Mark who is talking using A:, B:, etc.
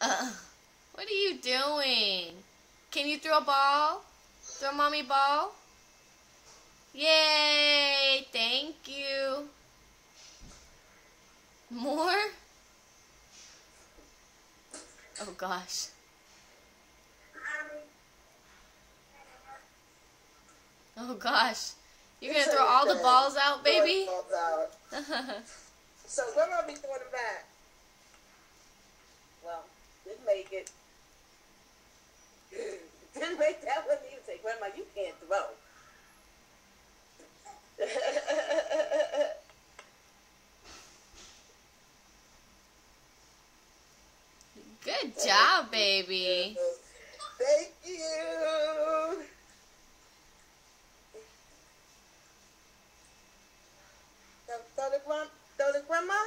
A: What are you doing? Can you throw a ball? Throw mommy ball? Yay! Thank you. More? Oh gosh. Oh gosh. You're gonna throw all the balls out, baby?
B: So where are we throwing them back? Well, didn't make it. Didn't make that one either. Say, Grandma, you can't throw.
A: Good job, baby.
B: Thank you. Throw the grandma.